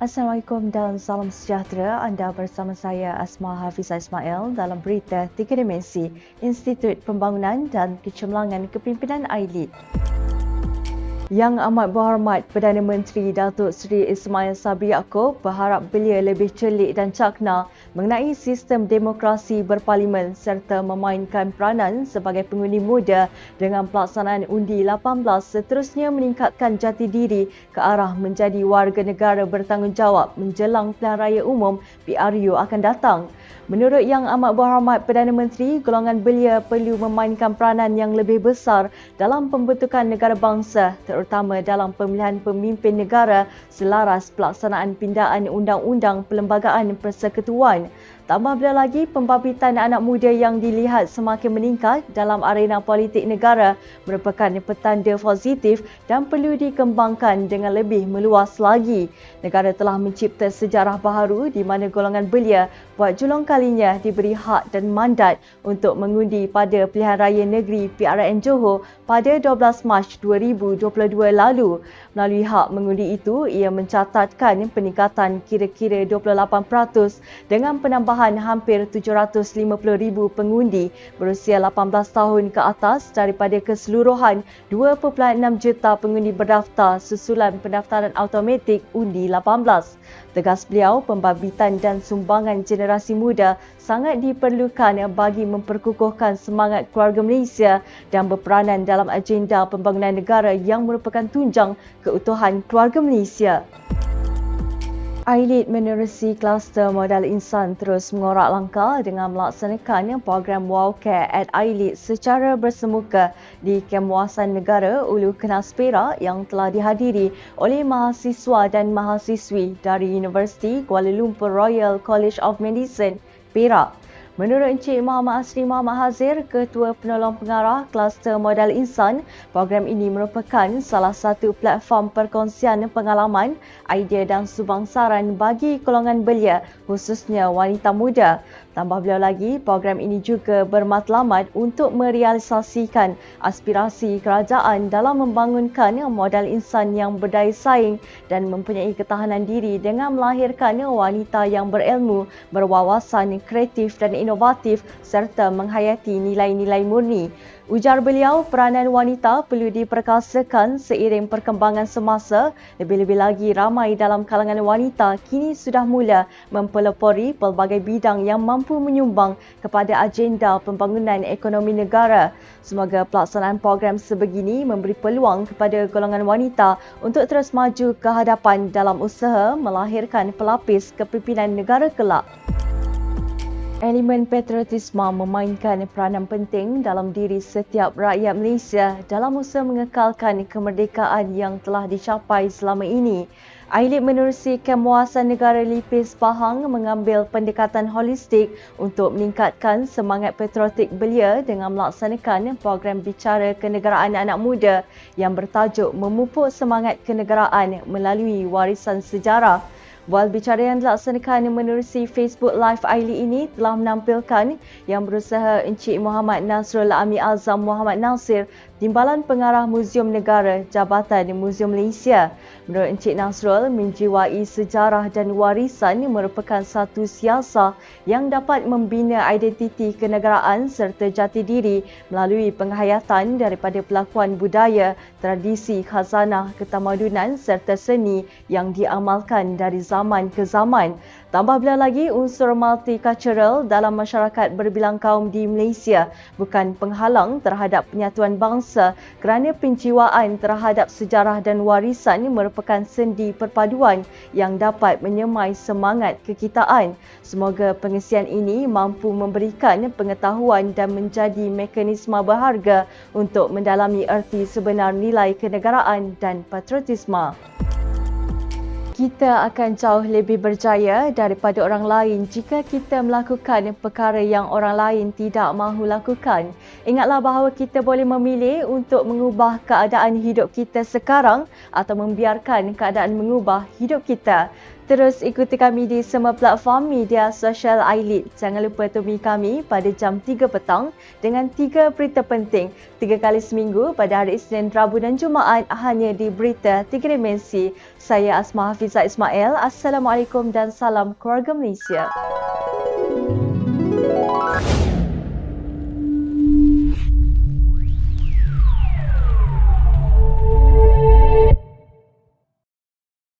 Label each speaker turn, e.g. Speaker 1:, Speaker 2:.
Speaker 1: Assalamualaikum dan salam sejahtera. Anda bersama saya Asma Hafizah Ismail dalam berita 3 Dimensi Institut Pembangunan dan Kecemerlangan Kepimpinan AILID. Yang Amat Berhormat Perdana Menteri Datuk Seri Ismail Sabri Yaakob berharap belia lebih celik dan cakna mengenai sistem demokrasi berparlimen serta memainkan peranan sebagai pengundi muda dengan pelaksanaan undi 18 seterusnya meningkatkan jati diri ke arah menjadi warga negara bertanggungjawab menjelang Pilihan Raya Umum PRU akan datang. Menurut Yang Amat Berhormat Perdana Menteri, golongan belia perlu memainkan peranan yang lebih besar dalam pembentukan negara bangsa, terutama dalam pemilihan pemimpin negara selaras pelaksanaan pindaan undang-undang perlembagaan persekutuan. Tambah beliau lagi, pembabit anak muda yang dilihat semakin meningkat dalam arena politik negara merupakan petanda positif dan perlu dikembangkan dengan lebih meluas lagi. Negara telah mencipta sejarah baharu di mana golongan belia buat julung kalinya diberi hak dan mandat untuk mengundi pada Pilihan Raya Negeri PRN Johor pada 12 Mac 2022 lalu. Melalui hak mengundi itu, ia mencatatkan peningkatan kira-kira 28% dengan penambahan hampir 750,000 pengundi berusia 18 tahun ke atas daripada keseluruhan 2.6 juta pengundi berdaftar susulan pendaftaran automatik undi 18. Tegas beliau, pembabitan dan sumbangan generasi muda sangat diperlukan bagi memperkukuhkan semangat keluarga Malaysia dan berperanan dalam agenda pembangunan negara yang merupakan tunjang keutuhan keluarga Malaysia. AILID menerusi kluster modal insan terus mengorak langkah dengan melaksanakan program WowCare at AILID secara bersemuka di Kem Muasan Negara Ulu Kenas Perak yang telah dihadiri oleh mahasiswa dan mahasiswi dari Universiti Kuala Lumpur Royal College of Medicine, Perak. Menurut Encik Muhammad Asri Muhammad Hazir, Ketua Penolong Pengarah Kluster Modal Insan, program ini merupakan salah satu platform perkongsian pengalaman, idea dan subangsaran bagi golongan belia, khususnya wanita muda. Tambah beliau lagi, program ini juga bermatlamat untuk merealisasikan aspirasi kerajaan dalam membangunkan modal insan yang berdaya saing dan mempunyai ketahanan diri dengan melahirkan wanita yang berilmu, berwawasan, kreatif dan inovatif serta menghayati nilai-nilai murni. Ujar beliau, peranan wanita perlu diperkasakan seiring perkembangan semasa. Lebih-lebih lagi, ramai dalam kalangan wanita kini sudah mula mempelopori pelbagai bidang yang mampu menyumbang kepada agenda pembangunan ekonomi negara. Semoga pelaksanaan program sebegini memberi peluang kepada golongan wanita untuk terus maju ke hadapan dalam usaha melahirkan pelapis kepimpinan negara kelak. Elemen patriotisme memainkan peranan penting dalam diri setiap rakyat Malaysia dalam usaha mengekalkan kemerdekaan yang telah dicapai selama ini. AILID menerusi Kem Muasan Negara Lipis Pahang mengambil pendekatan holistik untuk meningkatkan semangat patriotik belia dengan melaksanakan program bicara kenegaraan anak muda yang bertajuk Memupuk Semangat Kenegaraan melalui Warisan Sejarah. Bual bicara yang dilaksanakan menerusi Facebook Live AILID ini telah menampilkan yang berusaha Encik Muhammad Nasrul Amir Azam Muhammad Nasir, Timbalan Pengarah Muzium Negara Jabatan Muzium Malaysia. Menurut Encik Nasrul, menjiwai sejarah dan warisan merupakan satu siasah yang dapat membina identiti kenegaraan serta jati diri melalui penghayatan daripada pelakuan budaya, tradisi, khazanah, ketamadunan serta seni yang diamalkan dari zaman ke zaman. Tambah beliau lagi, unsur multicultural dalam masyarakat berbilang kaum di Malaysia bukan penghalang terhadap penyatuan bangsa kerana penjiwaan terhadap sejarah dan warisan merupakan sendi perpaduan yang dapat menyemai semangat kekitaan. Semoga pengisian ini mampu memberikan pengetahuan dan menjadi mekanisme berharga untuk mendalami erti sebenar nilai kenegaraan dan patriotisme. Kita akan jauh lebih berjaya daripada orang lain jika kita melakukan perkara yang orang lain tidak mahu lakukan. Ingatlah bahawa kita boleh memilih untuk mengubah keadaan hidup kita sekarang atau membiarkan keadaan mengubah hidup kita. Terus ikuti kami di semua platform media sosial iLead. Jangan lupa temui kami pada jam 3 petang dengan 3 berita penting 3 kali seminggu pada hari Isnin, Rabu dan Jumaat hanya di Berita 3 Dimensi. Saya Asma Hafizah Ismail. Assalamualaikum dan salam keluarga Malaysia.